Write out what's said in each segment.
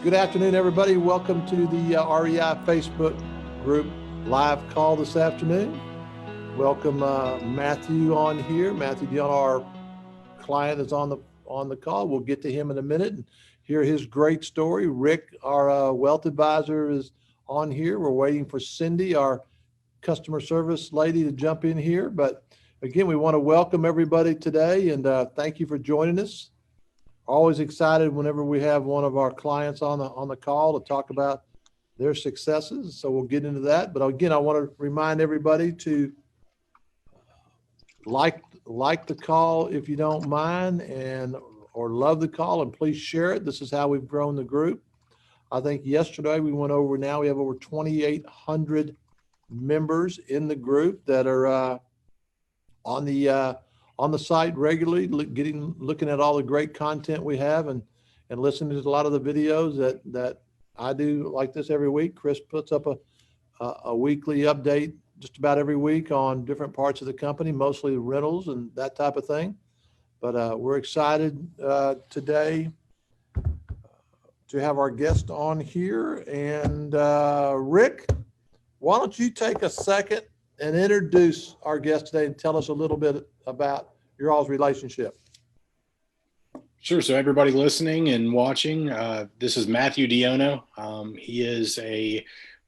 Good afternoon, everybody. Welcome to the REI Facebook group live call this afternoon. Welcome Matthew on here. Matthew Dion, our client, is on the call. We'll get to him in a minute and hear his great story. Rick, our wealth advisor, is on here. We're waiting for Cindy, our customer service lady, to jump in here. But again, we want to welcome everybody today and thank you for joining us. Always excited whenever we have one of our clients on the call to talk about their successes. So we'll get into that. But again, I want to remind everybody to like the call if you don't mind, or love the call, and please share it. This is how we've grown the group. I think yesterday we went over. Now we have over 2,800 members in the group that are on the site regularly, looking at all the great content we have and listening to a lot of the videos that I do like this every week. Chris puts up a weekly update just about every week on different parts of the company, mostly rentals and that type of thing. But we're excited today to have our guest on here. And Rick, why don't you take a second and introduce our guest today and tell us a little bit about your all's relationship. Sure. So everybody listening and watching, this is Matthew Diono. He is a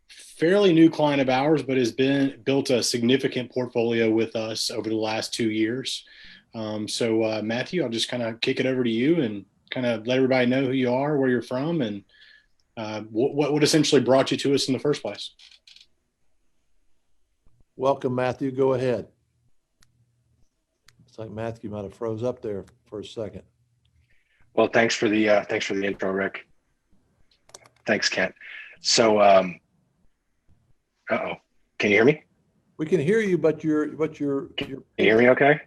fairly new client of ours, but has built a significant portfolio with us over the last 2 years. So Matthew, I'll just kind of kick it over to you and kind of let everybody know who you are, where you're from, and what essentially brought you to us in the first place. Welcome, Matthew. Go ahead. It's like Matthew might have froze up there for a second. Well, thanks for the intro, Rick. Thanks, Kent. So, can you hear me? We can hear you, but you're. Can you hear me? Okay.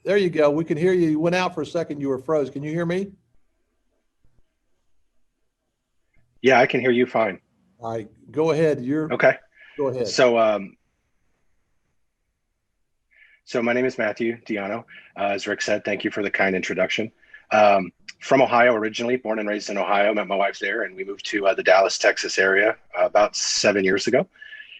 There you go. We can hear you. You went out for a second. You were froze. Can you hear me? Yeah, I can hear you fine. All right, go ahead. You're okay. Go ahead. So my name is Matthew Diono. As Rick said, thank you for the kind introduction. From Ohio originally, born and raised in Ohio, met my wife there, and we moved to the Dallas, Texas area about 7 years ago.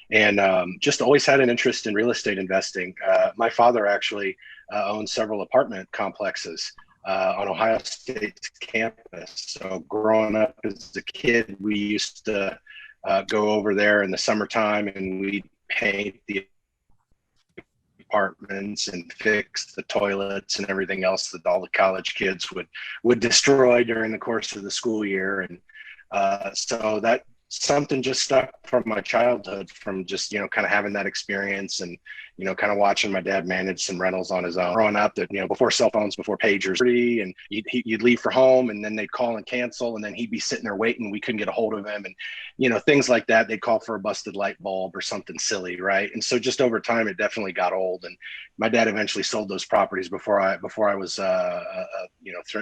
And just always had an interest in real estate investing. My father actually owns several apartment complexes on Ohio State's campus. So growing up as a kid, we used to go over there in the summertime, and we'd paint the apartments and fix the toilets and everything else that all the college kids would destroy during the course of the school year. And so that something just stuck from my childhood, from just, kind of having that experience and, kind of watching my dad manage some rentals on his own. Growing up, that, before cell phones, before pagers, and you'd leave for home, and then they'd call and cancel, and then he'd be sitting there waiting. We couldn't get a hold of him, and, things like that. They'd call for a busted light bulb or something silly, right? And so just over time, it definitely got old. And my dad eventually sold those properties before I was,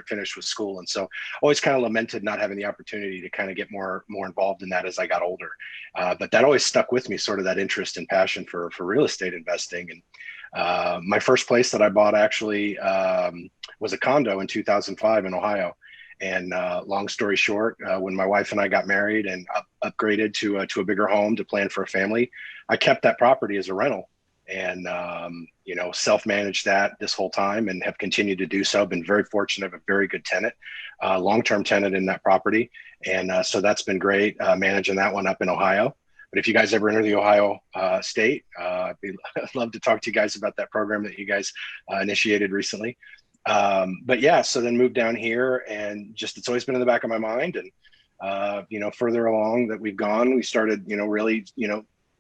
finished with school. And so always kind of lamented not having the opportunity to kind of get more involved in that as I got older. But that always stuck with me, sort of that interest and passion for real estate investing. And my first place that I bought actually was a condo in 2005 in Ohio. And long story short, when my wife and I got married and upgraded to a bigger home to plan for a family, I kept that property as a rental and, self-managed that this whole time and have continued to do so. Been very fortunate, have a very good tenant, long-term tenant in that property. And so that's been great managing that one up in Ohio. But if you guys ever enter the Ohio state, I'd love to talk to you guys about that program that you guys initiated recently. But yeah, so then moved down here, and just, it's always been in the back of my mind. And, further along that we've gone, we started, really,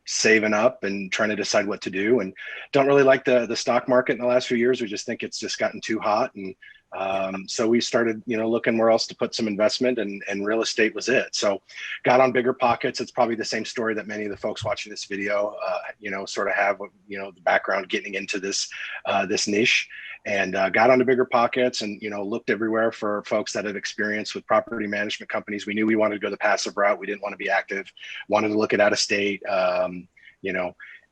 saving up and trying to decide what to do, and don't really like the stock market in the last few years. We just think it's just gotten too hot. And so we started, looking where else to put some investment, and real estate was it. So got on Bigger Pockets. It's probably the same story that many of the folks watching this video, sort of have, the background getting into this niche, and got onto Bigger Pockets, and, looked everywhere for folks that had experience with property management companies. We knew we wanted to go the passive route. We didn't want to be active, wanted to look at out of state, and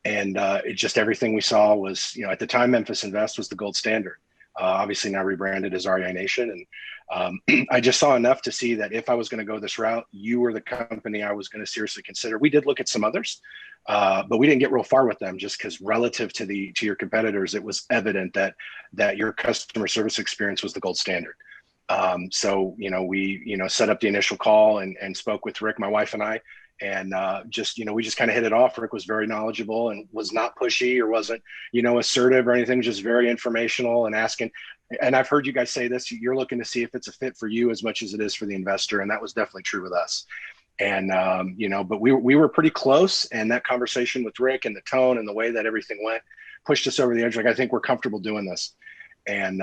it just, everything we saw was, at the time, Memphis Invest was the gold standard. obviously now rebranded as REI Nation. And I just saw enough to see that if I was going to go this route, you were the company I was going to seriously consider. We did look at some others, but we didn't get real far with them just because relative to your competitors, it was evident that your customer service experience was the gold standard. So, we, set up the initial call and spoke with Rick, my wife and I, and we just kind of hit it off. Rick was very knowledgeable and was not pushy or wasn't, assertive or anything, just very informational and asking. And I've heard you guys say this, you're looking to see if it's a fit for you as much as it is for the investor. And that was definitely true with us. And, but we were pretty close, and that conversation with Rick and the tone and the way that everything went pushed us over the edge. Like, I think we're comfortable doing this. And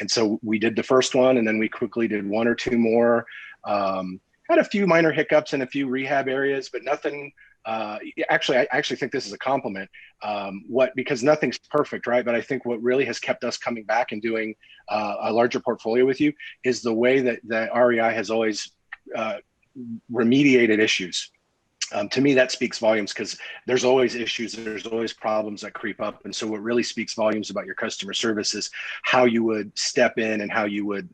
so we did the first one, and then we quickly did one or two more. Had a few minor hiccups in a few rehab areas, but nothing. I actually think this is a compliment. Because nothing's perfect, right? But I think what really has kept us coming back and doing a larger portfolio with you is the way that REI has always remediated issues. To me, that speaks volumes, because there's always issues, there's always problems that creep up. And so what really speaks volumes about your customer service is how you would step in and how you would,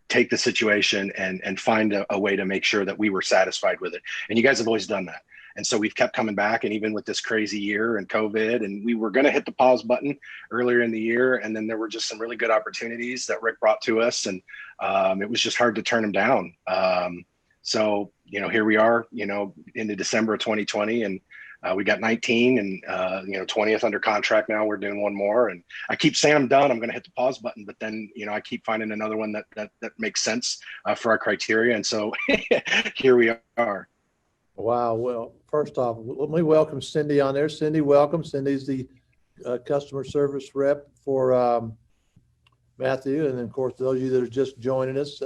take the situation and find a way to make sure that we were satisfied with it. And you guys have always done that. And so we've kept coming back, and even with this crazy year and COVID, and we were going to hit the pause button earlier in the year. And then there were just some really good opportunities that Rick brought to us. And it was just hard to turn them down. So, here we are, into December of 2020, and we got 19 and, 20th under contract now. We're doing one more, and I keep saying I'm done. I'm going to hit the pause button, but then, I keep finding another one that makes sense for our criteria. And so here we are. Wow. Well, first off, let me welcome Cindy on there. Cindy, welcome. Cindy's the customer service rep for Matthew. And then, of course, those of you that are just joining us,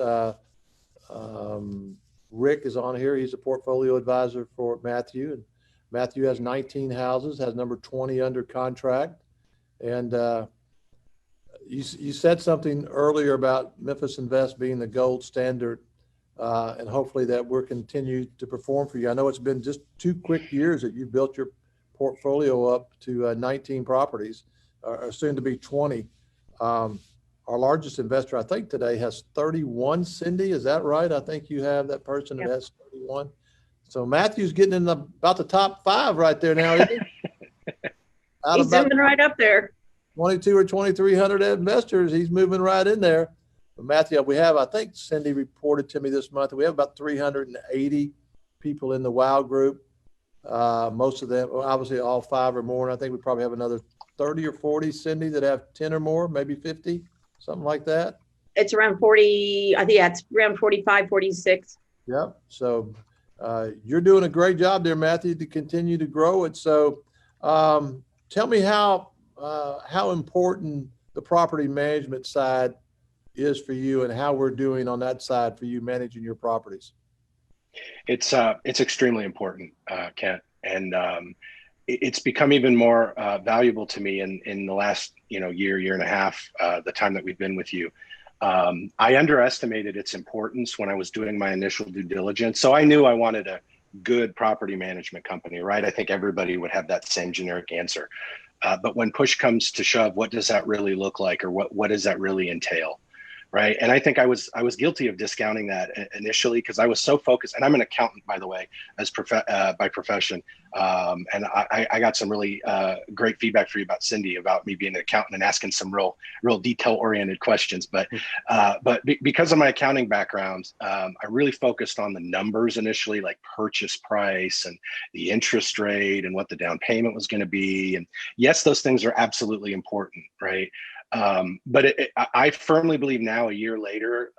Rick is on here. He's a portfolio advisor for Matthew. And Matthew has 19 houses, has number 20 under contract. And you said something earlier about Memphis Invest being the gold standard, and hopefully that we'll continue to perform for you. I know it's been just 2 quick years that you've built your portfolio up to 19 properties, or soon to be 20. Our largest investor, I think today, has 31. Cindy, is that right? I think you have that person that has 31. So Matthew's getting in about the top 5 right there now, isn't he? He's zooming right up there. 22 or 2,300 investors, he's moving right in there. But Matthew, I think Cindy reported to me this month, we have about 380 people in the WOW group. Most of them, obviously all 5 or more. And I think we probably have another 30 or 40, Cindy, that have 10 or more, maybe 50. Something like that. It's around 40. I think it's around 45, 46. Yep. So you're doing a great job there, Matthew, to continue to grow it. So tell me how important the property management side is for you, and how we're doing on that side for you managing your properties. It's extremely important, Kent, and it's become even more valuable to me in the last year and a half, the time that we've been with you. I underestimated its importance when I was doing my initial due diligence. So I knew I wanted a good property management company, right? I think everybody would have that same generic answer. But when push comes to shove, what does that really look like, or what does that really entail? Right. And I think I was guilty of discounting that initially, because I was so focused, and I'm an accountant, by the way, as by profession. And I got some really great feedback for you about Cindy, about me being an accountant and asking some real detail oriented questions. But because of my accounting background, I really focused on the numbers initially, like purchase price and the interest rate and what the down payment was going to be. And yes, those things are absolutely important. Right. But I firmly believe now, a year later,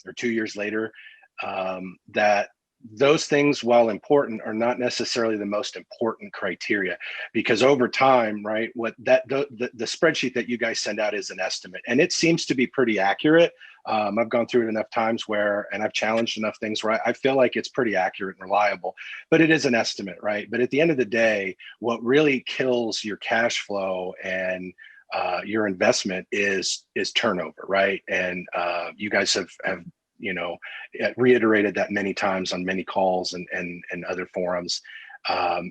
or 2 years later, that those things, while important, are not necessarily the most important criteria, because over time, right, the spreadsheet that you guys send out is an estimate, and it seems to be pretty accurate. I've gone through it enough times and I've challenged enough things where I feel like it's pretty accurate and reliable, but it is an estimate, right? But at the end of the day, what really kills your cash flow and your investment is turnover, right? And you guys have reiterated that many times on many calls and other forums.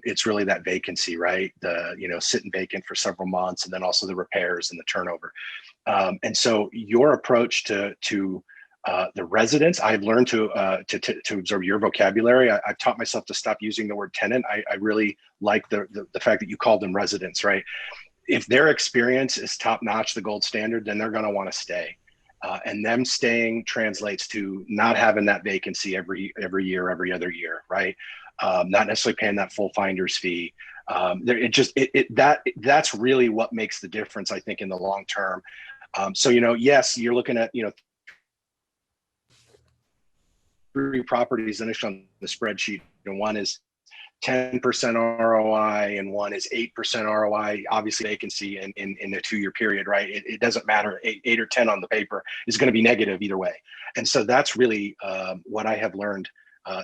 It's really that vacancy, right? The, sitting vacant for several months, and then also the repairs and the turnover. And so your approach to the residents, I've learned to observe your vocabulary. I've taught myself to stop using the word tenant. I really like the fact that you called them residents, right? If their experience is top notch, the gold standard, then they're going to want to stay. And them staying translates to not having that vacancy every year, every other year, right? Not necessarily paying that full finder's fee. That's really what makes the difference, I think, in the long term. So, yes, you're looking at, 3 properties initially on the spreadsheet, and one is 10% ROI and one is 8% ROI, obviously vacancy in a 2-year period, right? It doesn't matter, 8 or 10 on the paper is going to be negative either way. And so that's really what I have learned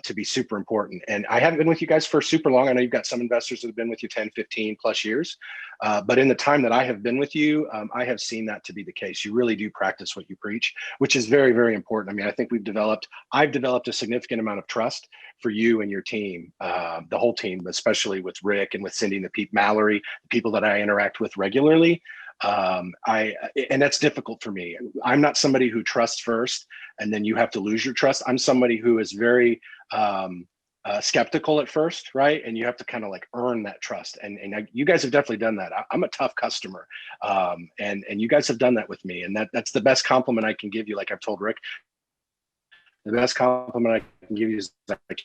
to be super important. And I haven't been with you guys for super long. I know you've got some investors that have been with you 10, 15 plus years. But in the time that I have been with you, I have seen that to be the case. You really do practice what you preach, which is very, very important. I mean, I think I've developed a significant amount of trust for you and your team, the whole team, especially with Rick and with Cindy and Mallory, the people that I interact with regularly. And that's difficult for me. I'm not somebody who trusts first and then you have to lose your trust. I'm somebody who is very skeptical at first, right? And you have to kind of like earn that trust. And you guys have definitely done that. I'm a tough customer, and you guys have done that with me. And that's the best compliment I can give you. Like I've told Rick, the best compliment I can give you is that I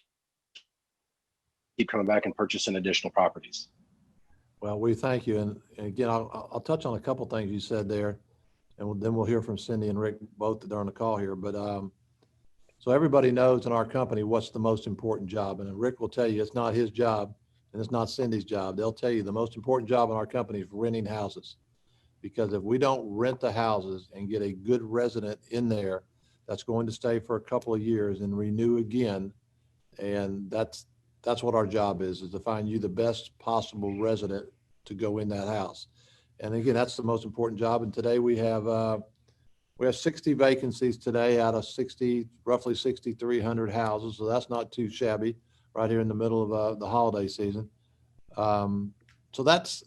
keep coming back and purchasing additional properties. Well, we thank you. And again, I'll touch on a couple things you said there, and then we'll hear from Cindy and Rick both that are on the call here. But so everybody knows in our company what's the most important job. And Rick will tell you it's not his job and it's not Cindy's job. They'll tell you the most important job in our company is renting houses. Because if we don't rent the houses and get a good resident in there that's going to stay for a couple of years and renew again, and that's what our job is to find you the best possible resident to go in that house. And again, that's the most important job. And today we have 60 vacancies today out of roughly 6,300 houses. So that's not too shabby right here in the middle of the holiday season. So that's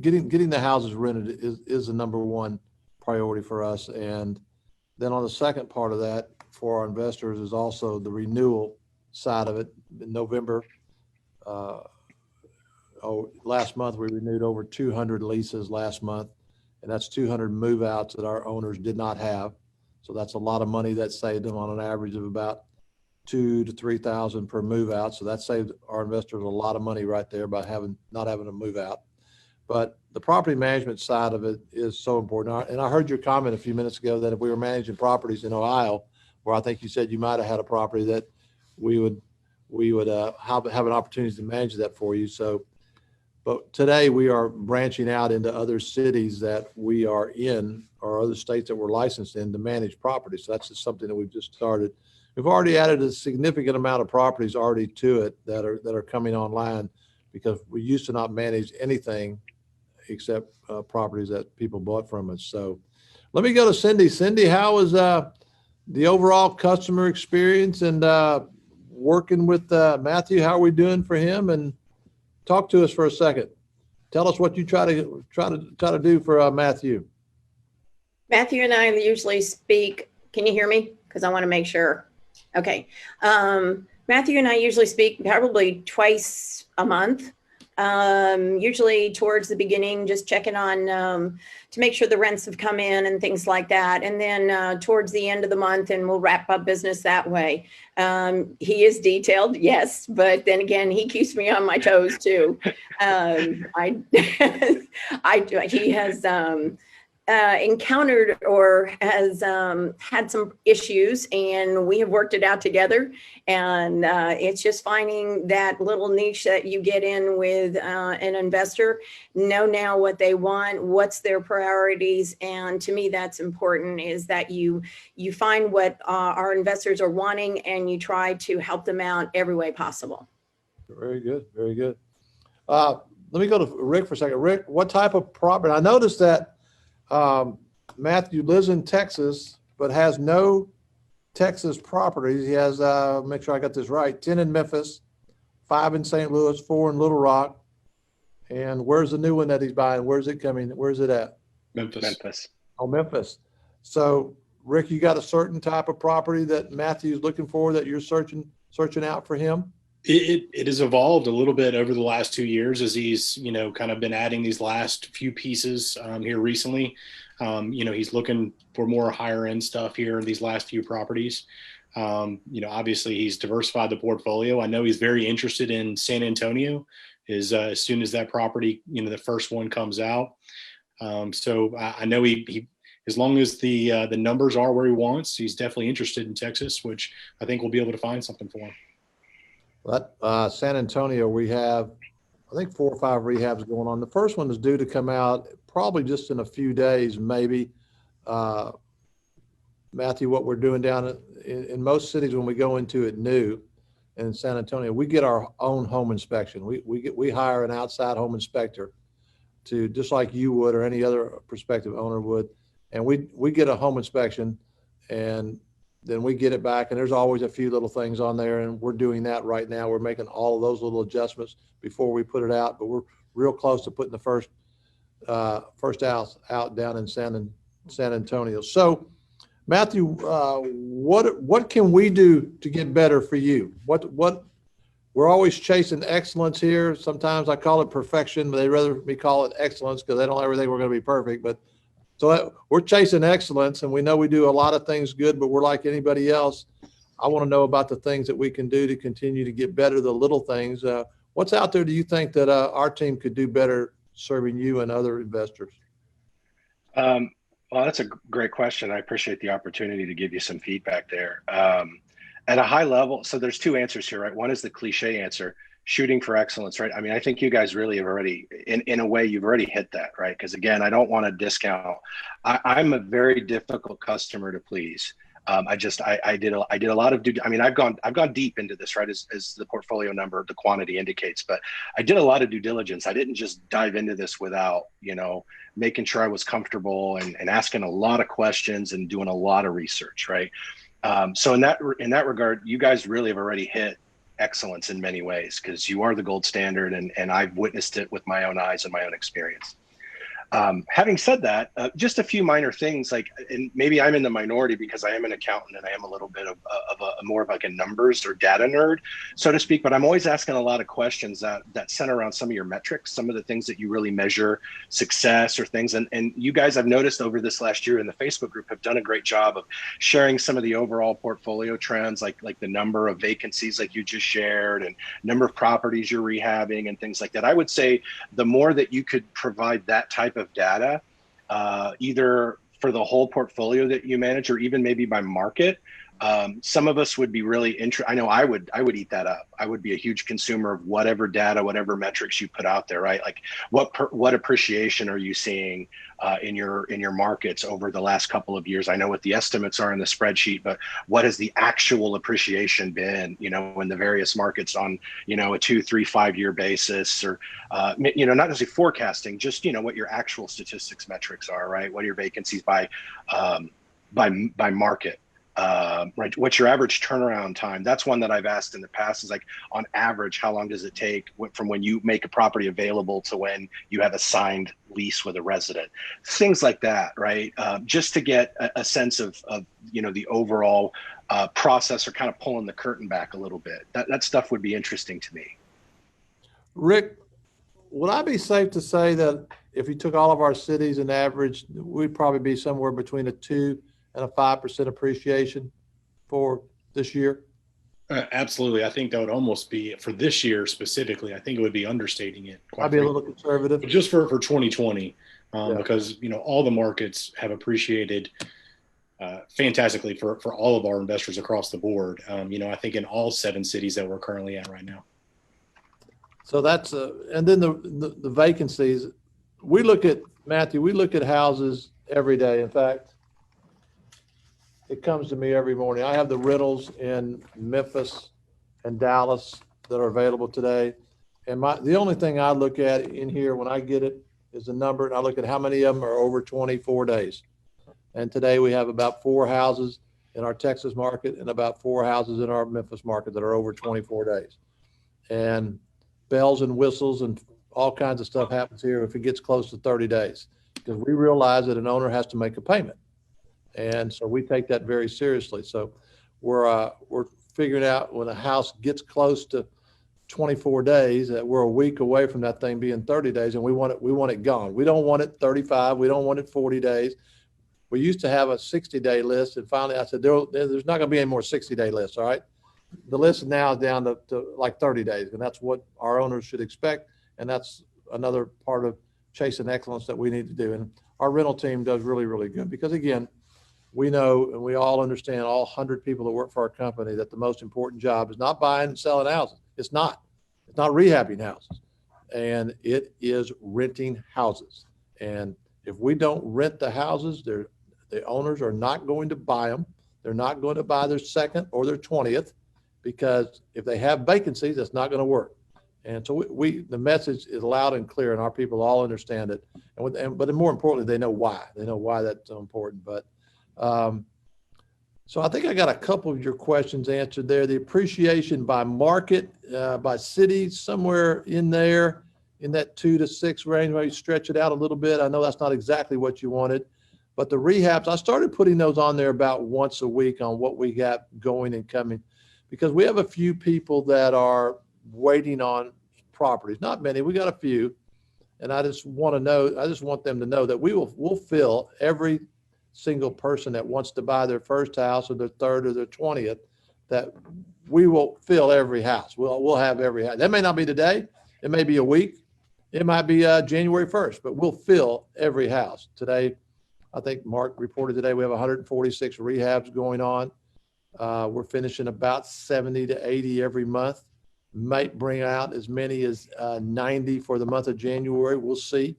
getting the houses rented is the number one priority for us. And then on the second part of that for our investors is also the renewal side of it. In November, last month we renewed over 200 leases last month, and that's 200 move-outs that our owners did not have. So that's a lot of money that saved them on an average of about $2,000 to $3,000 per move-out. So that saved our investors a lot of money right there by not having to move out. But the property management side of it is so important. And I heard your comment a few minutes ago that if we were managing properties in Ohio, where I think you said you might have had a property that we would have an opportunity to manage that for you. So, but today we are branching out into other cities that we are in or other states that we're licensed in to manage properties. So that's just something that we've just started. We've already added a significant amount of properties already to it that are coming online because we used to not manage anything except properties that people bought from us. So let me go to Cindy. Cindy, how was the overall customer experience and working with Matthew? How are we doing for him? And talk to us for a second. Tell us what you try to do for Matthew. Matthew and I usually speak. Can you hear me? Because I want to make sure. Okay. Matthew and I usually speak probably twice a month. Usually towards the beginning, just checking on to make sure the rents have come in and things like that. And then towards the end of the month, and we'll wrap up business that way. He is detailed, yes, but then again, he keeps me on my toes too. He has encountered or has had some issues, and we have worked it out together. And it's just finding that little niche that you get in with an investor, know now what they want, what's their priorities. And to me, that's important, is that you find what our investors are wanting and you try to help them out every way possible. Very good. Very good. Let me go to Rick for a second. Rick, what type of property? I noticed that Matthew lives in Texas, but has no Texas properties. He has, make sure I got this right, 10 in Memphis, 5 in St. Louis, 4 in Little Rock. And where's the new one that he's buying? Where's it coming? Where's it at? Memphis. Oh, Memphis. So, Rick, you got a certain type of property that Matthew's looking for that you're searching out for him? It has evolved a little bit over the last 2 years as he's, kind of been adding these last few pieces here recently. He's looking for more higher end stuff here in these last few properties. Obviously he's diversified the portfolio. I know he's very interested in San Antonio as soon as that property, the first one comes out. So I know he as long as the numbers are where he wants, he's definitely interested in Texas, which I think we'll be able to find something for him. San Antonio, we have, I think 4 or 5 rehabs going on. The first one is due to come out probably just in a few days, maybe. Matthew, what we're doing down in most cities when we go into it new, in San Antonio, we get our own home inspection. We hire an outside home inspector to, just like you would or any other prospective owner would, and we get a home inspection, and then we get it back, and there's always a few little things on there, and we're doing that right now. We're making all of those little adjustments before we put it out, but we're real close to putting the first house out down in San Antonio. So, Matthew, what can we do to get better for you? What we're always chasing excellence here. Sometimes I call it perfection, but they'd rather me call it excellence because they don't ever think we're going to be perfect. But so we're chasing excellence, and we know we do a lot of things good, but we're like anybody else. I want to know about the things that we can do to continue to get better, the little things. What's out there do you think that our team could do better serving you and other investors? Well, that's a great question. I appreciate the opportunity to give you some feedback there. At a high level, so there's 2 answers here, right? One is the cliche answer, shooting for excellence, right? I mean, I think you guys really have already, in a way, you've already hit that, right? Because again, I don't want to discount. I'm a very difficult customer to please. I did a lot of I've gone deep into this, right? As the portfolio number, the quantity indicates, but I did a lot of due diligence. I didn't just dive into this without, making sure I was comfortable and asking a lot of questions and doing a lot of research, right? So in that regard, you guys really have already hit excellence in many ways because you are the gold standard, and I've witnessed it with my own eyes and my own experience. Having said that, just a few minor things, and maybe I'm in the minority because I am an accountant and I am a little bit of more of like a numbers or data nerd, so to speak, but I'm always asking a lot of questions that center around some of your metrics, some of the things that you really measure success or things. And you guys, I've noticed over this last year in the Facebook group, have done a great job of sharing some of the overall portfolio trends, like the number of vacancies like you just shared and number of properties you're rehabbing and things like that. I would say the more that you could provide that type of data, either for the whole portfolio that you manage or even maybe by market, some of us would be really interested. I know I would eat that up. I would be a huge consumer of whatever data, whatever metrics you put out there, right? Like what appreciation are you seeing in your markets over the last couple of years? I know what the estimates are in the spreadsheet, but what has the actual appreciation been, in the various markets on, a 2, 3, 5 year basis, or, not necessarily forecasting, just, what your actual statistics metrics are, right? What are your vacancies by market? Right. What's your average turnaround time? That's one that I've asked in the past, is like, on average, how long does it take from when you make a property available to when you have a signed lease with a resident? Things like that, right? Just to get a sense of the overall process, or kind of pulling the curtain back a little bit. That stuff would be interesting to me. Rick, would I be safe to say that if you took all of our cities and averaged, we'd probably be somewhere between a 2 and a 5% appreciation for this year? Absolutely. I think that would almost be, for this year specifically, I think it would be understating it. I'd be a little conservative. But just for 2020, because, all the markets have appreciated fantastically for all of our investors across the board. I think in all 7 cities that we're currently at right now. So that's, and then the vacancies, Matthew, we look at houses every day. In fact, it comes to me every morning. I have the rentals in Memphis and Dallas that are available today. And the only thing I look at in here when I get it is the number, and I look at how many of them are over 24 days. And today we have about 4 houses in our Texas market and about 4 houses in our Memphis market that are over 24 days. and bells and whistles and all kinds of stuff happens here if it gets close to 30 days, because we realize that an owner has to make a payment. And so we take that very seriously. So we're figuring out when a house gets close to 24 days that we're a week away from that thing being 30 days, and we want it gone. We don't want it 35. We don't want it 40 days. We used to have a 60-day list, and finally I said, there's not going to be any more 60-day lists, all right? The list now is down to like 30 days, and that's what our owners should expect, and that's another part of chasing excellence that we need to do. And our rental team does really, really good, because again, we know and we all understand, all 100 people that work for our company, that the most important job is not buying and selling houses. It's not rehabbing houses, and it is renting houses. And if we don't rent the houses, the owners are not going to buy them. They're not going to buy their second or their 20th, because if they have vacancies, that's not going to work. And so the message is loud and clear, and our people all understand it. But more importantly, they know why. They know why that's so important. But so I think I got a couple of your questions answered there. The appreciation by market, by city, somewhere in there, in that 2 to 6 range, maybe stretch it out a little bit. I know that's not exactly what you wanted, but the rehabs, I started putting those on there about once a week on what we got going and coming, because we have a few people that are waiting on properties. Not many, we got a few. And I just want them to know that we'll fill every single person that wants to buy their first house or their third or their 20th, that we will fill every house. We'll have every house. That may not be today. It may be a week. It might be January 1st, but we'll fill every house. Today, I think Mark reported today, we have 146 rehabs going on. We're finishing about 70 to 80 every month. Might bring out as many as 90 for the month of January. We'll see.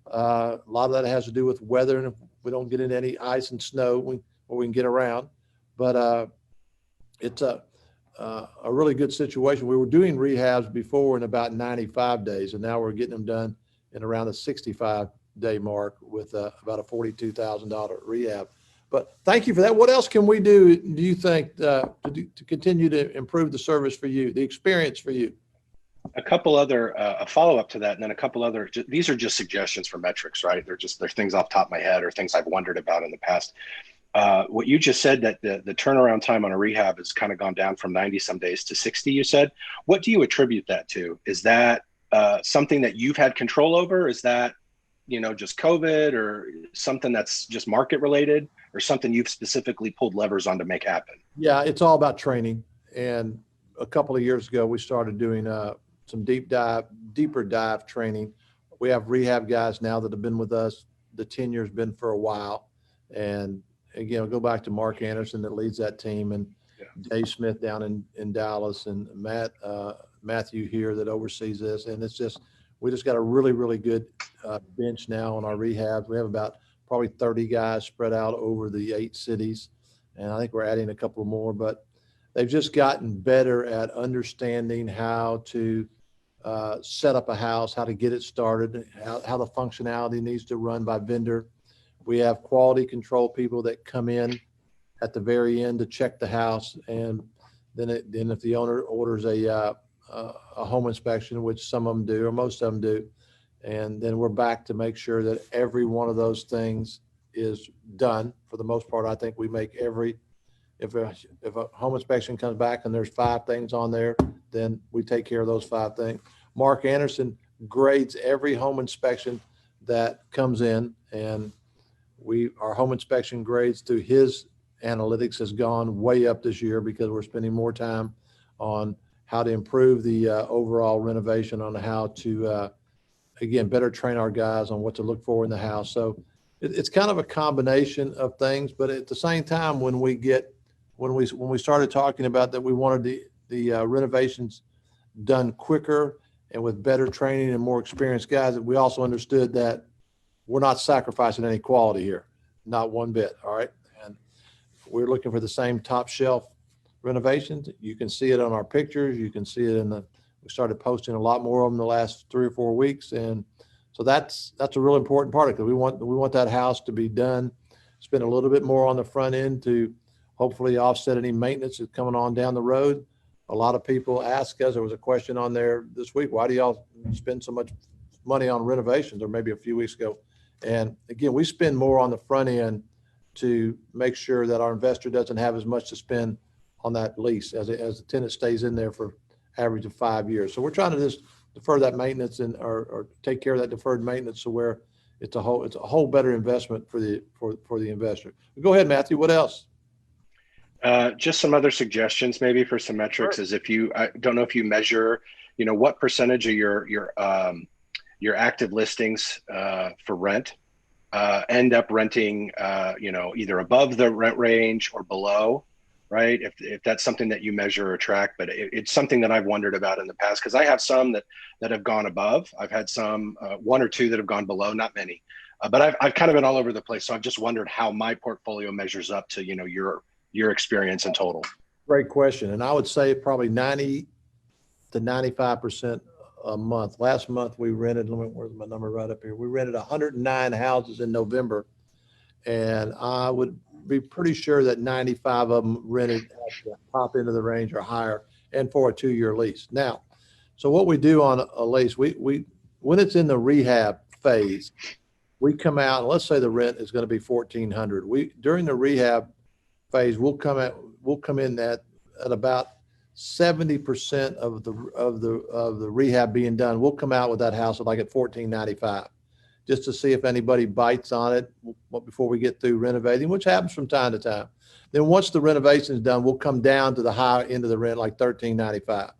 A lot of that has to do with weather, and if we don't get into any ice and snow, we can get around. But it's a really good situation. We were doing rehabs before in about 95 days, and now we're getting them done in around the 65-day mark with about a $42,000 rehab. But thank you for that. What else can we do you think, to continue to improve the service for you, the experience for you? A couple other, a follow-up to that, and then a couple other, these are just suggestions for metrics, right? They're things off the top of my head or things I've wondered about in the past. What you just said, that the turnaround time on a rehab has kind of gone down from 90 some days to 60, you said. What do you attribute that to? Is that something that you've had control over? Is that, just COVID, or something that's just market related, or something you've specifically pulled levers on to make happen? Yeah, it's all about training. And a couple of years ago, we started doing some deeper dive training. We have rehab guys now that have been with us. The tenure's been for a while. And again, I'll go back to Mark Anderson that leads that team, and Dave Smith down in Dallas, and Matthew here that oversees this. And we just got a really, really good bench now on our rehabs. We have about probably 30 guys spread out over the 8 cities. And I think we're adding a couple more, but they've just gotten better at understanding how to set up a house, how to get it started, how the functionality needs to run by vendor. We have quality control people that come in at the very end to check the house. And then if the owner orders a home inspection, which some of them do, or most of them do, and then we're back to make sure that every one of those things is done. For the most part, I think we make if a home inspection comes back and there's 5 things on there, then we take care of those 5 things. Mark Anderson grades every home inspection that comes in, and our home inspection grades through his analytics has gone way up this year, because we're spending more time on how to improve the overall renovation, on how to, again, better train our guys on what to look for in the house. So it's kind of a combination of things, but at the same time, when we started talking about that, we wanted the renovations done quicker and with better training and more experienced guys, we also understood that we're not sacrificing any quality here, not one bit. All right. And we're looking for the same top shelf renovations. You can see it on our pictures. You can see it we started posting a lot more of them the last 3 or 4 weeks. And so that's a real important part of it, because we want that house to be done, spend a little bit more on the front end to hopefully offset any maintenance that's coming on down the road. A lot of people ask us, there was a question on there this week, why do y'all spend so much money on renovations, or maybe a few weeks ago? And again, we spend more on the front end to make sure that our investor doesn't have as much to spend on that lease as the tenant stays in there for average of 5 years. So we're trying to just defer that maintenance or take care of that deferred maintenance, so where it's a whole better investment for the investor. Go ahead, Matthew. What else? Just some other suggestions maybe for some metrics. Is I don't know if you measure, what percentage of your active listings for rent end up renting, either above the rent range or below, right? If that's something that you measure or track, but it's something that I've wondered about in the past, because I have some that have gone above. I've had some, one or two that have gone below, not many, but I've kind of been all over the place. So I've just wondered how my portfolio measures up to, your experience in total. Great question. And I would say probably 90 to 95% a month. Last month we rented, where's my number right up here? We rented 109 houses in November, and I would be pretty sure that 95 of them rented at the top end of the range or higher, and for a 2-year lease. Now, so what we do on a lease, we when it's in the rehab phase, we come out, and let's say the rent is going to be $1,400. During the rehab phase, we'll come in at about 70% of the rehab being done. We'll come out with that house at $1,495, just to see if anybody bites on it before we get through renovating, which happens from time to time. Then once the renovation is done, we'll come down to the high end of the rent, like $1,395,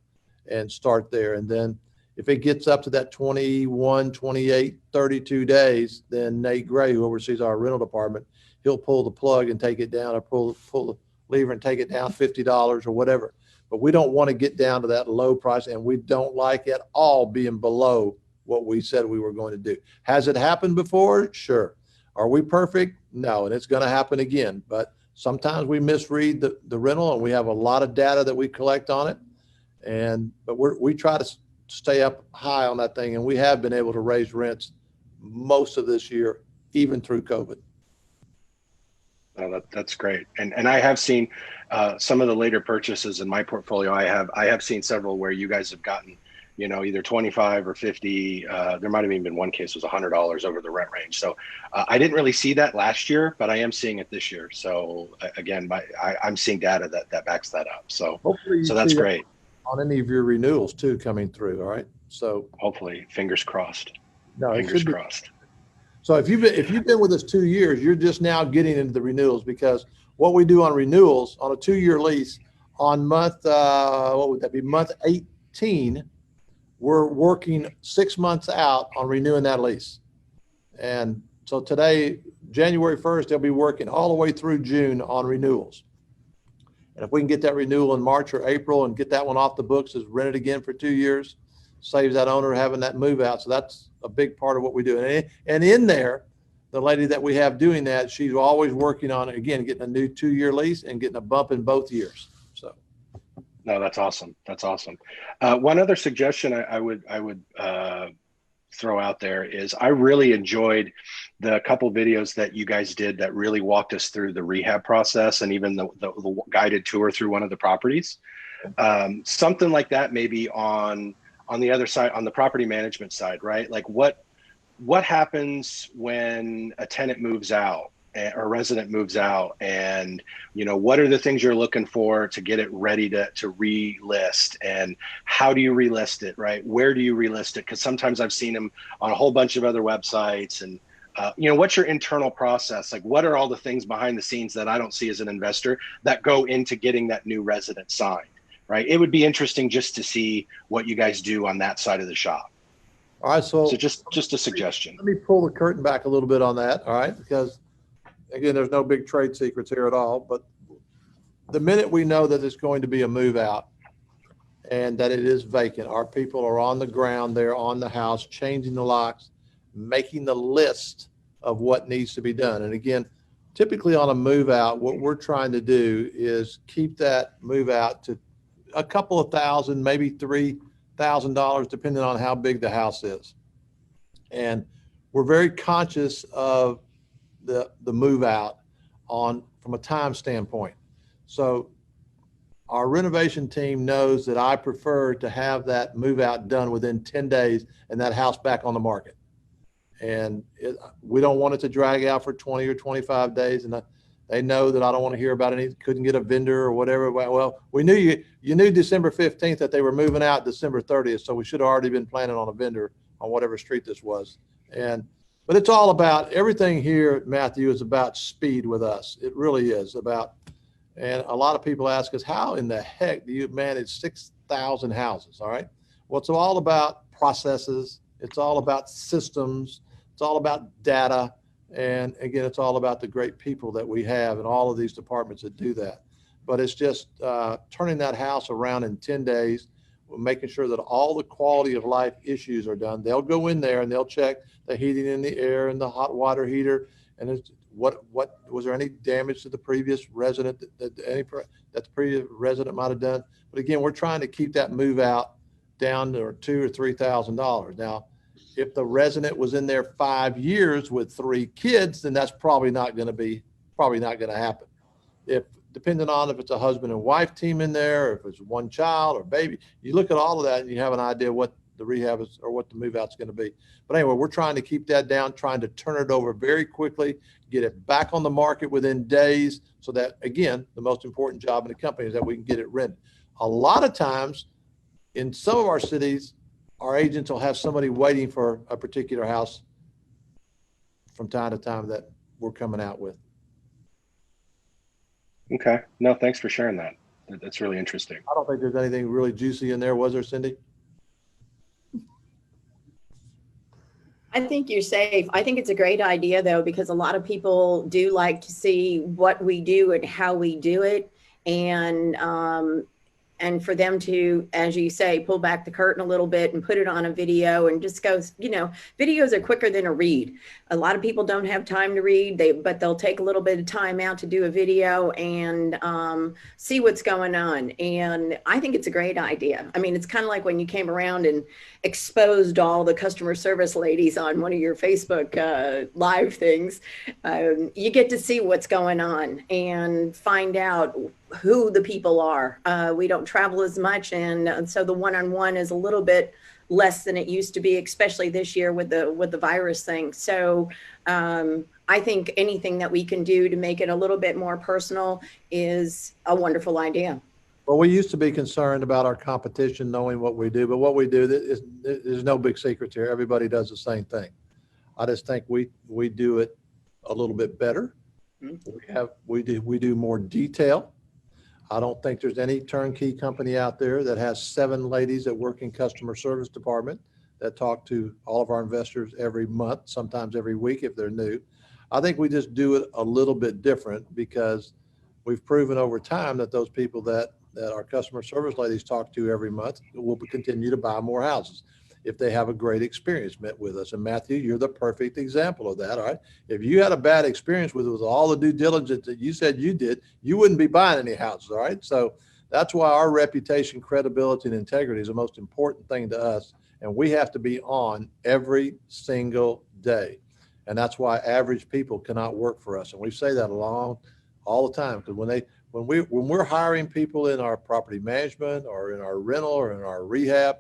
and start there. And then if it gets up to that 21, 28, 32 days, then Nate Gray, who oversees our rental department, he'll pull the plug and take it down, or pull the lever and take it down $50 or whatever. But we don't want to get down to that low price, and we don't like at all being below what we said we were going to do. Has it happened before? Sure. Are we perfect? No, and it's going to happen again. But sometimes we misread the rental, and we have a lot of data that we collect on it. But we try to stay up high on that thing, and we have been able to raise rents most of this year, even through COVID. Oh, that's great. And I have seen some of the later purchases in my portfolio. I have seen several where you guys have gotten, either 25 or 50. There might have even been one case was $100 over the rent range. So I didn't really see that last year, but I am seeing it this year. So again, I'm seeing data that backs that up. So that's great. On any of your renewals too coming through. All right. So hopefully, fingers crossed. No, fingers crossed. So if you've been with us 2 years, you're just now getting into the renewals, because what we do on renewals on a 2-year lease on month, what would that be? Month 18, we're working 6 months out on renewing that lease. And so today, January 1st, they'll be working all the way through June on renewals. And if we can get that renewal in March or April and get that one off the books, is rent it again for 2 years, saves that owner having that move out. So that's a big part of what we do. And in there, the lady that we have doing that, she's always working on, again, getting a new 2-year lease and getting a bump in both years. So. No, that's awesome. That's awesome. One other suggestion I would throw out there is I really enjoyed the couple videos that you guys did that really walked us through the rehab process, and even the guided tour through one of the properties. Something like that maybe on the other side, on the property management side, right? Like what happens when a tenant moves out or a resident moves out, and what are the things you're looking for to get it ready to relist, and how do you relist it, right? Where do you relist it? Because sometimes I've seen them on a whole bunch of other websites, and what's your internal process? Like, what are all the things behind the scenes that I don't see as an investor that go into getting that new resident signed, right? It would be interesting just to see what you guys do on that side of the shop. All right. So just a suggestion. Let me pull the curtain back a little bit on that. All right. Because again, there's no big trade secrets here at all, but the minute we know that it's going to be a move out and that it is vacant, our people are on the ground there on the house, changing the locks, making the list of what needs to be done. And again, typically on a move out, what we're trying to do is keep that move out to a couple of thousand, maybe $3,000, depending on how big the house is. And we're very conscious of the move out from a time standpoint. So our renovation team knows that I prefer to have that move out done within 10 days and that house back on the market. And we don't want it to drag out for 20 or 25 days. And they know that I don't want to hear about any, couldn't get a vendor or whatever. Well, we knew you knew December 15th that they were moving out December 30th. So we should have already been planning on a vendor on whatever street this was. But it's all about, everything here, Matthew, is about speed with us. It really is about, and a lot of people ask us, how in the heck do you manage 6,000 houses? All right. Well, it's all about processes. It's all about systems. It's all about data. And again, it's all about the great people that we have in all of these departments that do that. But it's just turning that house around in 10 days, making sure that all the quality of life issues are done. They'll go in there and they'll check the heating and the air and the hot water heater. And it's, what was there any damage to the previous resident that the previous resident might have done? But again, we're trying to keep that move out down to $2,000 or $3,000. Now, if the resident was in there 5 years with 3 kids, then that's probably not going to happen. If depending on if it's a husband and wife team in there, or if it's one child or baby, you look at all of that and you have an idea what the rehab is or what the move out's going to be. But anyway, we're trying to keep that down, trying to turn it over very quickly, get it back on the market within days, so that, again, the most important job in the company is that we can get it rented. A lot of times in some of our cities, our agents will have somebody waiting for a particular house from time to time that we're coming out with. Okay. No, thanks for sharing that. That's really interesting. I don't think there's anything really juicy in there. Was there, Cindy? I think you're safe. I think it's a great idea, though, because a lot of people do like to see what we do and how we do it. And for them to, as you say, pull back the curtain a little bit and put it on a video and just go, videos are quicker than a read. A lot of people don't have time to read, but they'll take a little bit of time out to do a video and see what's going on. And I think it's a great idea. I mean, it's kind of like when you came around and exposed all the customer service ladies on one of your Facebook live things. You get to see what's going on and find out who the people are. We don't travel as much, and so the one-on-one is a little bit less than it used to be, especially this year with the virus thing. So I think anything that we can do to make it a little bit more personal is a wonderful idea. Well, we used to be concerned about our competition knowing what we do, but what we do, there's no big secrets here. Everybody does the same thing. I just think we do it a little bit better. We do more detail. I don't think there's any turnkey company out there that has 7 ladies that work in customer service department that talk to all of our investors every month, sometimes every week if they're new. I think we just do it a little bit different because we've proven over time that those people that our customer service ladies talk to every month will continue to buy more houses if they have a great experience met with us. And Matthew, you're the perfect example of that. All right. If you had a bad experience with all the due diligence that you said you did, you wouldn't be buying any houses. All right. So that's why our reputation, credibility, and integrity is the most important thing to us. And we have to be on every single day. And that's why average people cannot work for us. And we say that all the time, because when we're hiring people in our property management or in our rental or in our rehab,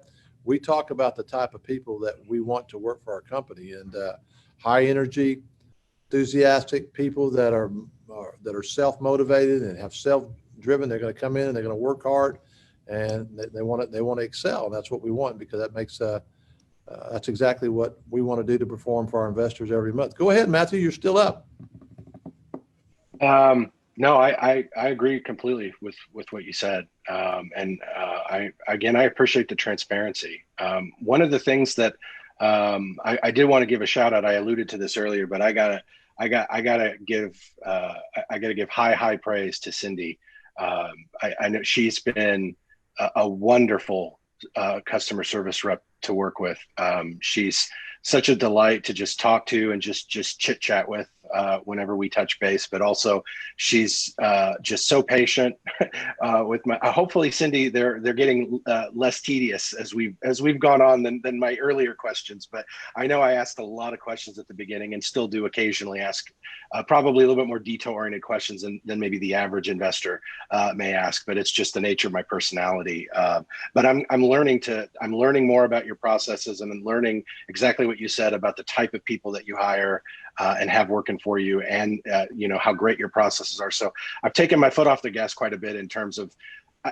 we talk about the type of people that we want to work for our company, and high energy, enthusiastic people that are self-motivated and have self-driven. They're going to come in and they're going to work hard, and they want to excel. And that's what we want, because that makes that's exactly what we want to do to perform for our investors every month. Go ahead, Matthew. You're still up. No, I agree completely with what you said. I appreciate the transparency. One of the things that I did want to give a shout out. I alluded to this earlier, but I gotta give high praise to Cindy. I know she's been a wonderful customer service rep to work with. She's such a delight to just talk to and just chit chat with. whenever we touch base, but also she's just so patient with my. Hopefully, Cindy, they're getting less tedious as we've gone on than my earlier questions. But I know I asked a lot of questions at the beginning, and still do occasionally ask probably a little bit more detail-oriented questions than maybe the average investor may ask. But it's just the nature of my personality. But I'm learning more about your processes, and I'm learning exactly what you said about the type of people that you hire and have working for you, and how great your processes are. So I've taken my foot off the gas quite a bit in terms of,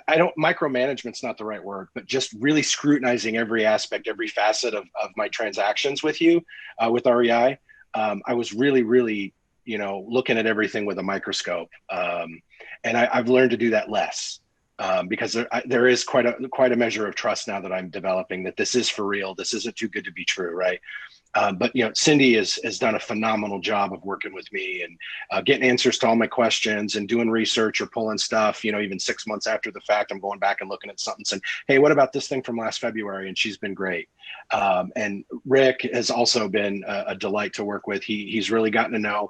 I don't, micromanagement's not the right word, but just really scrutinizing every aspect, every facet of my transactions with you, with REI. I was really, looking at everything with a microscope. And I've learned to do that less. Because there is quite a measure of trust now that I'm developing, that this is for real. This isn't too good to be true, right? But Cindy has done a phenomenal job of working with me and getting answers to all my questions and doing research or pulling stuff. Even 6 months after the fact, I'm going back and looking at something, saying, "Hey, what about this thing from last February?" And she's been great. And Rick has also been a delight to work with. He's really gotten to know,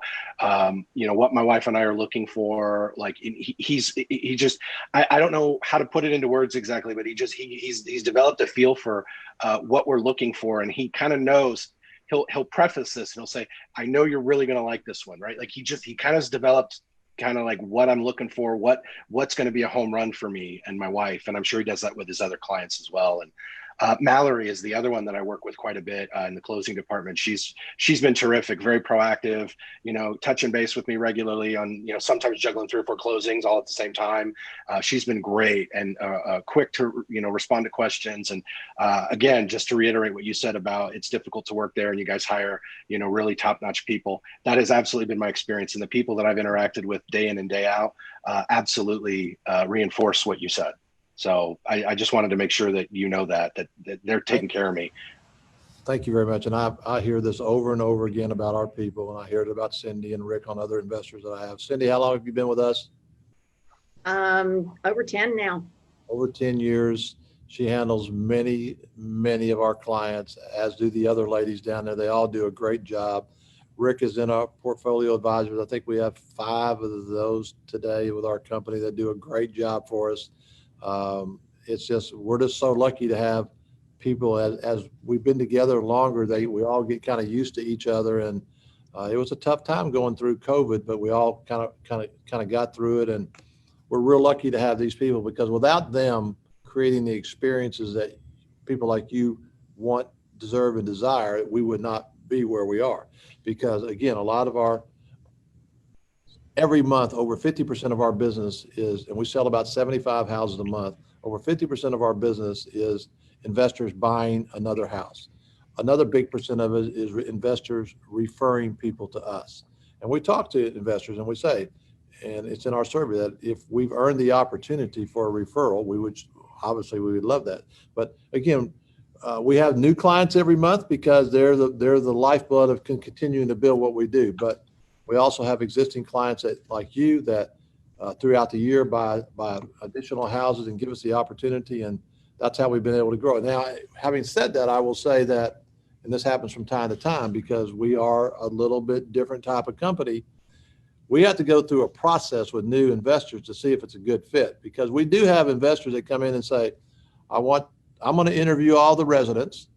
what my wife and I are looking for. Like he just, I don't know how to put it into words exactly, but he's developed a feel for what we're looking for, and he kind of knows. He'll preface this and he'll say, "I know you're really going to like this one," right? Like he kind of has developed kind of like what I'm looking for, what's going to be a home run for me and my wife. And I'm sure he does that with his other clients as well. And Mallory is the other one that I work with quite a bit in the closing department. She's been terrific, very proactive, touching base with me regularly on, sometimes juggling 3 or 4 closings all at the same time. She's been great and quick to, respond to questions. And again, just to reiterate what you said about it's difficult to work there and you guys hire, really top-notch people. That has absolutely been my experience. And the people that I've interacted with day in and day out absolutely reinforce what you said. So I just wanted to make sure that that they're taking care of me. Thank you very much. And I hear this over and over again about our people, and I hear it about Cindy and Rick on other investors that I have. Cindy, how long have you been with us? Over 10 now. Over 10 years. She handles many, many of our clients, as do the other ladies down there. They all do a great job. Rick is in our portfolio advisors. I think we have 5 of those today with our company that do a great job for us. We're just so lucky to have people as we've been together longer. We all get kind of used to each other, and it was a tough time going through COVID, but we all kind of got through it, and we're real lucky to have these people, because without them creating the experiences that people like you want, deserve, and desire, we would not be where we are. Because again, every month, over 50% of our business is, and we sell about 75 houses a month, over 50% of our business is investors buying another house. Another big percent of it is investors referring people to us. And we talk to investors and we say, and it's in our survey, that if we've earned the opportunity for a referral, we would love that. But again, we have new clients every month because they're the lifeblood of continuing to build what we do. But we also have existing clients like you that throughout the year buy additional houses and give us the opportunity, and that's how we've been able to grow. Now, having said that, I will say that, and this happens from time to time because we are a little bit different type of company, we have to go through a process with new investors to see if it's a good fit, because we do have investors that come in and say, I'm going to interview all the residents.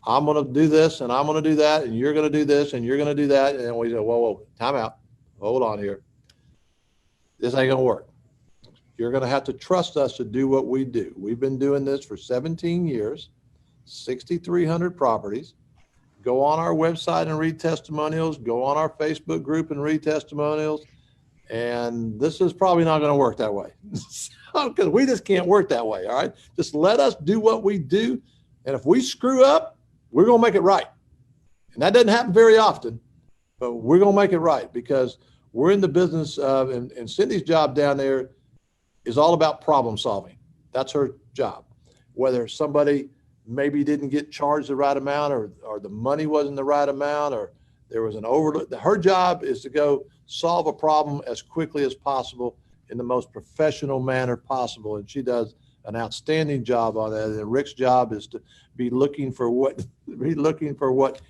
I'm going to do this and I'm going to do that, and you're going to do this and you're going to do that. And we say, whoa, time out. Hold on here. This ain't going to work. You're going to have to trust us to do what we do. We've been doing this for 17 years, 6,300 properties. Go on our website and read testimonials. Go on our Facebook group and read testimonials. And this is probably not going to work that way, because we just can't work that way. All right. Just let us do what we do. And if we screw up, we're going to make it right. And that doesn't happen very often, but we're going to make it right, because we're in the business of, and Cindy's job down there is all about problem solving. That's her job. Whether somebody maybe didn't get charged the right amount, or the money wasn't the right amount, or there was an overlook. Her job is to go solve a problem as quickly as possible in the most professional manner possible. And she does an outstanding job on that. And Rick's job is to be looking for what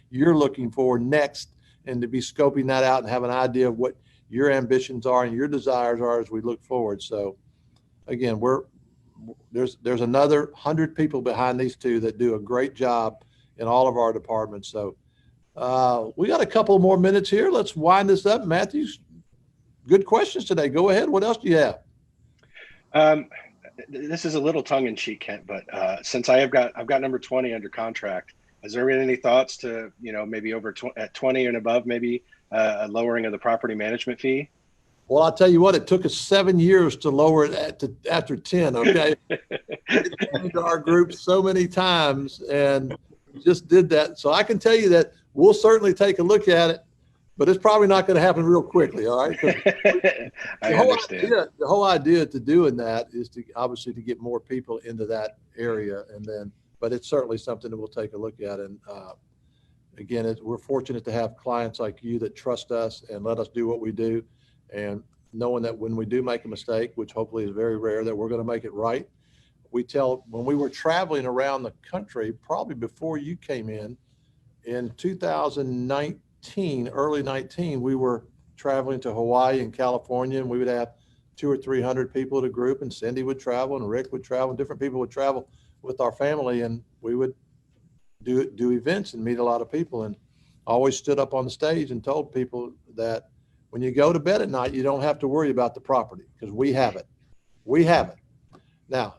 you're looking for next, and to be scoping that out and have an idea of what your ambitions are and your desires are as we look forward. So again, there's another 100 people behind these two that do a great job in all of our departments. So we got a couple more minutes here. Let's wind this up. Matthew, good questions today. Go ahead. What else do you have? This is a little tongue in cheek, Kent, but since I've got number 20 under contract, has there been any thoughts to, maybe at 20 and above, maybe a lowering of the property management fee? Well, I'll tell you what, it took us 7 years to lower it after 10. Okay. It came to our group so many times and just did that. So I can tell you that we'll certainly take a look at it, but it's probably not going to happen real quickly. All right. I understand. The whole idea to doing that is to obviously to get more people into that area. But it's certainly something that we'll take a look at. And again, we're fortunate to have clients like you that trust us and let us do what we do. And knowing that when we do make a mistake, which hopefully is very rare, that we're going to make it right. When we were traveling around the country, probably before you came in 2019, early 19, we were traveling to Hawaii and California, and we would have 200 or 300 people at a group, and Cindy would travel and Rick would travel, and different people would travel with our family, and we would do events and meet a lot of people. And I always stood up on the stage and told people that when you go to bed at night, you don't have to worry about the property because we have it. We have it. Now,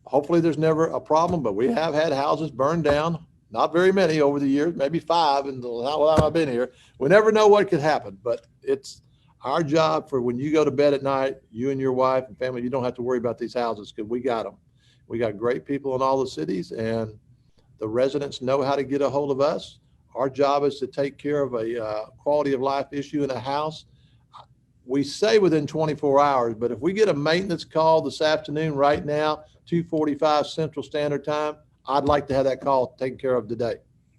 hopefully there's never a problem, but we have had houses burned down, not very many over the years, maybe 5 in the while I've been here. We never know what could happen, but it's our job for when you go to bed at night, you and your wife and family, you don't have to worry about these houses because we got them. We got great people in all the cities, and the residents know how to get a hold of us. Our job is to take care of a quality of life issue in a house. We say within 24 hours, but if we get a maintenance call this afternoon right now, 2:45 Central Standard Time, I'd like to have that call taken care of today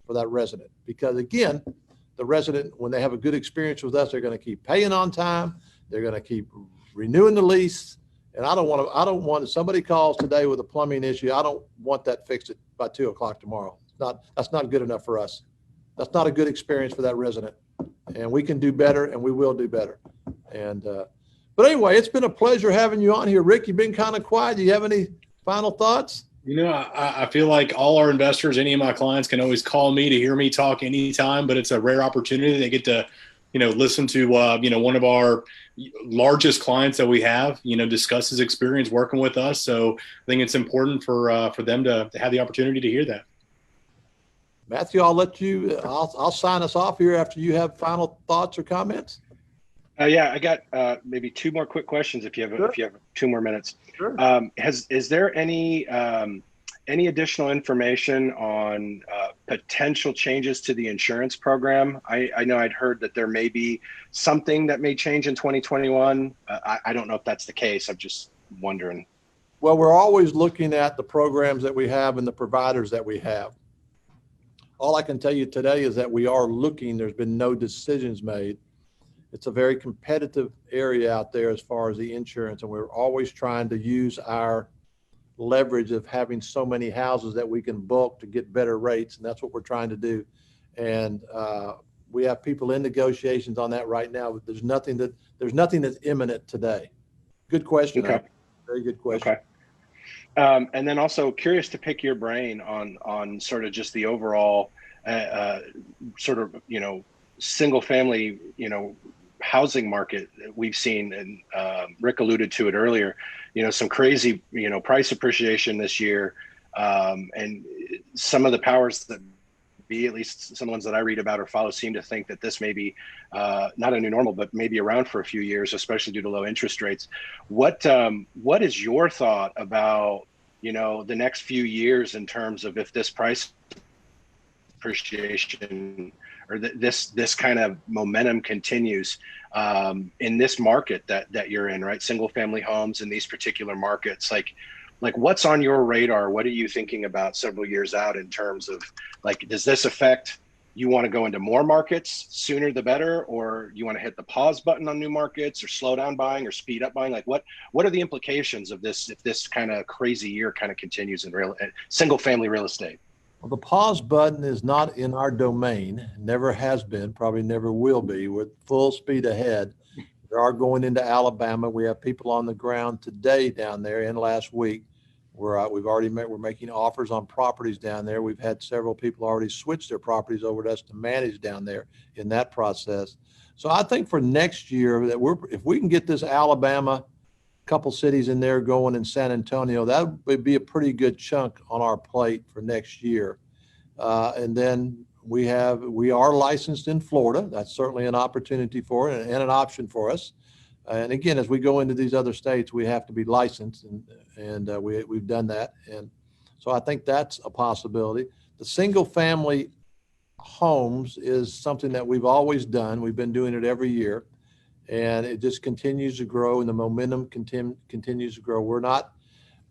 for that resident. Because again, the resident, when they have a good experience with us, they're going to keep paying on time. They're going to keep renewing the lease. And I don't want if somebody calls today with a plumbing issue, I don't want that fixed by 2:00 tomorrow. That's not good enough for us. That's not a good experience for that resident. And we can do better, and we will do better. But anyway, it's been a pleasure having you on here. Rick, you've been kind of quiet. Do you have any final thoughts? I feel like all our investors, any of my clients can always call me to hear me talk anytime, but it's a rare opportunity. They get to, listen to, one of our largest clients that we have, discuss his experience working with us. So I think it's important for them to have the opportunity to hear that. Matthew, I'll sign us off here after you have final thoughts or comments. Yeah, I got maybe 2 more quick questions if you have 2 more minutes. Sure. Is there any additional information on potential changes to the insurance program? I know I'd heard that there may be something that may change in 2021. I don't know if that's the case. I'm just wondering. Well, we're always looking at the programs that we have and the providers that we have. All I can tell you today is that we are looking. There's been no decisions made. It's a very competitive area out there as far as the insurance, and we're always trying to use our leverage of having so many houses that we can bulk to get better rates, and that's what we're trying to do. And we have people in negotiations on that right now, but there's nothing that's imminent today. Good question. Okay. Very good question. Okay. And then also curious to pick your brain on sort of just the overall sort of single family housing market that we've seen, and Rick alluded to it earlier, some crazy, price appreciation this year. And some of the powers that be, at least some of the ones that I read about or follow, seem to think that this may be not a new normal, but maybe around for a few years, especially due to low interest rates. What is your thought about, the next few years in terms of if this price appreciation or this kind of momentum continues in this market that you're in, right? Single family homes in these particular markets, like what's on your radar? What are you thinking about several years out in terms of does this affect, you want to go into more markets sooner the better, or you want to hit the pause button on new markets, or slow down buying or speed up buying? What are the implications of this if this kind of crazy year kind of continues in single family real estate? Well, the pause button is not in our domain, never has been, probably never will be. We're full speed ahead. We are going into Alabama. We have people on the ground today down there and last week. We're making offers on properties down there. We've had several people already switch their properties over to us to manage down there in that process. So I think for next year that if we can get this Alabama couple cities in there going in San Antonio, that would be a pretty good chunk on our plate for next year. And then we are licensed in Florida. That's certainly an opportunity for it and an option for us. And again, as we go into these other states, we have to be licensed, and we've done that. And so I think that's a possibility. The single family homes is something that we've always done. We've been doing it every year, and it just continues to grow, and the momentum continues to grow.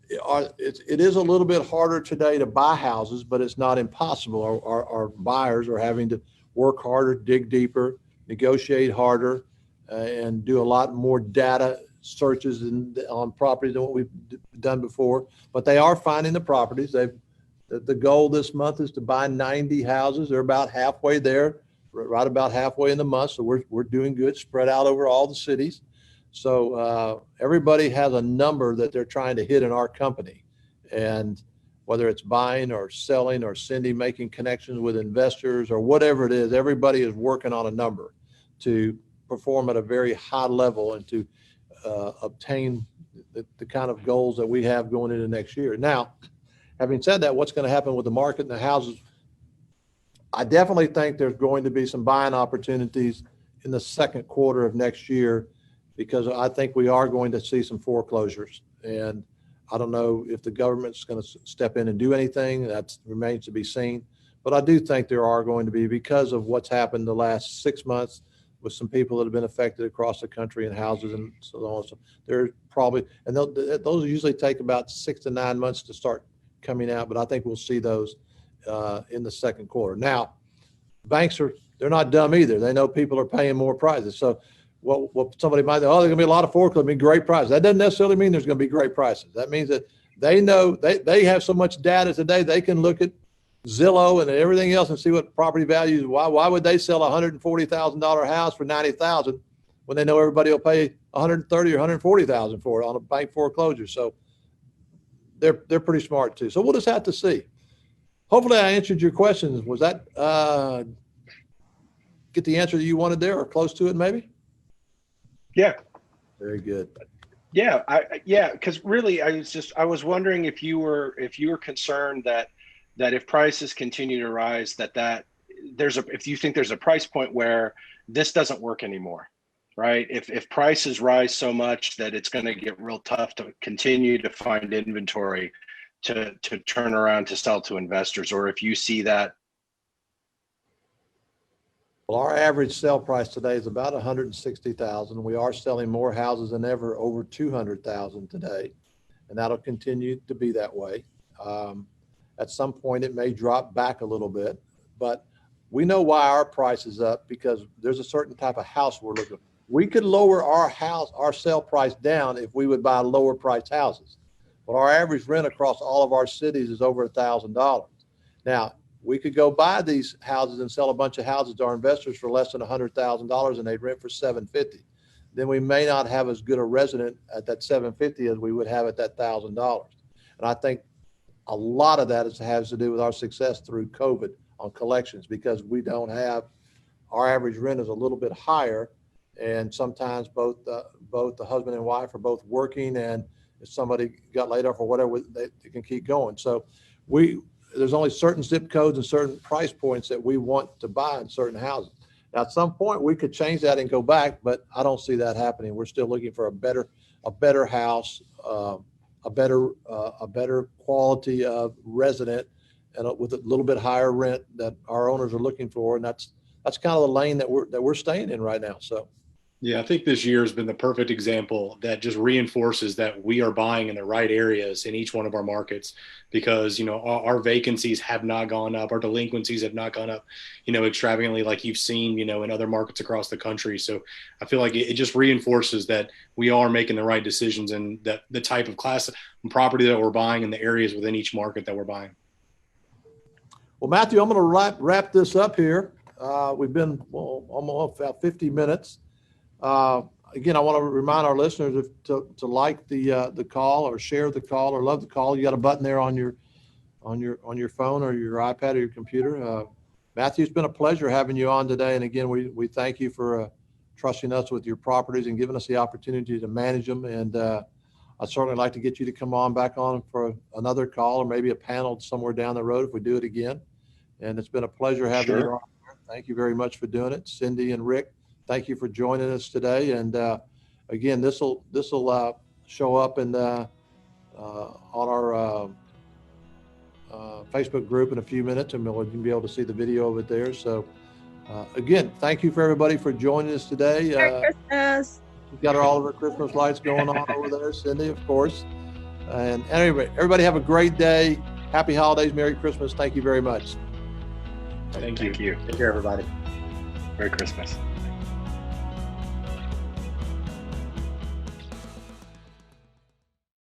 It is a little bit harder today to buy houses, but it's not impossible. Our buyers are having to work harder, dig deeper, negotiate harder, and do a lot more data searches on properties than what we've done before. But they are finding the properties. The goal this month is to buy 90 houses. They're about halfway there, right about halfway in the month. So we're doing good, spread out over all the cities. So everybody has a number that they're trying to hit in our company. And whether it's buying or selling or Cindy making connections with investors or whatever it is, everybody is working on a number to perform at a very high level and to obtain the kind of goals that we have going into next year. Now, having said that, what's going to happen with the market and the houses? I definitely think there's going to be some buying opportunities in the second quarter of next year, because I think we are going to see some foreclosures. And I don't know if the government's going to step in and do anything. That remains to be seen. But I do think there are going to be, because of what's happened the last 6 months with some people that have been affected across the country in houses and so on. So there's probably, and those usually take about 6 to 9 months to start coming out, but I think we'll see those in the second quarter. Now, banks they're not dumb either. They know people are paying more prices. So what somebody might say, oh, there's gonna be a lot of foreclosures, be great prices. That doesn't necessarily mean there's gonna be great prices. That means that they know they have so much data today, they can look at Zillow and everything else and see what property values. Why would they sell a $140,000 house for $90,000 when they know everybody will pay $130,000 or $140,000 for it on a bank foreclosure? So they're pretty smart too. So we'll just have to see. Hopefully I answered your questions. Was that get the answer that you wanted there, or close to it maybe? Yeah. Very good. Yeah. Because really, I was wondering if you were concerned that if prices continue to rise, if you think there's a price point where this doesn't work anymore, right? If prices rise so much that it's going to get real tough to continue to find inventory to turn around to sell to investors, or if you see that. Well, our average sale price today is about $160,000. We are selling more houses than ever, over $200,000 today, and that'll continue to be that way. At some point, it may drop back a little bit, but we know why our price is up, because there's a certain type of house we're looking for. We could lower our sale price down if we would buy lower priced houses. But our average rent across all of our cities is over $1,000. Now, we could go buy these houses and sell a bunch of houses to our investors for less than $100,000, and they'd rent for $750. Then we may not have as good a resident at that $750 as we would have at that $1,000. And I think a lot of that has to do with our success through COVID on collections, because we don't have, our average rent is a little bit higher, and sometimes both the husband and wife are both working, and if somebody got laid off or whatever, they can keep going. So there's only certain zip codes and certain price points that we want to buy in certain houses. Now, at some point we could change that and go back, but I don't see that happening. We're still looking for a better house, a better quality of resident, and with a little bit higher rent that our owners are looking for. And that's kind of the lane that we're staying in right now. So. Yeah, I think this year has been the perfect example that just reinforces that we are buying in the right areas in each one of our markets, because, our vacancies have not gone up. Our delinquencies have not gone up, extravagantly like you've seen, in other markets across the country. So I feel like it just reinforces that we are making the right decisions, and that the type of class and property that we're buying in the areas within each market that we're buying. Well, Matthew, I'm going to wrap this up here. We've been almost about 50 minutes. Again, I want to remind our listeners to like the call or share the call or love the call. You got a button there on your phone or your iPad or your computer. Matthew, it's been a pleasure having you on today. And again, we thank you for trusting us with your properties and giving us the opportunity to manage them. And I'd certainly like to get you to come on back on for another call or maybe a panel somewhere down the road if we do it again. And it's been a pleasure having you on. Thank you very much for doing it. Cindy and Rick, thank you for joining us today. And again, this will show up on our Facebook group in a few minutes, and you'll be able to see the video of it there. So again, thank you for everybody for joining us today. Merry Christmas. We've got all of our Christmas lights going on over there, Cindy, of course. And anyway, everybody have a great day. Happy holidays. Merry Christmas. Thank you very much. Thank you. Thank you. Take care, everybody. Merry Christmas.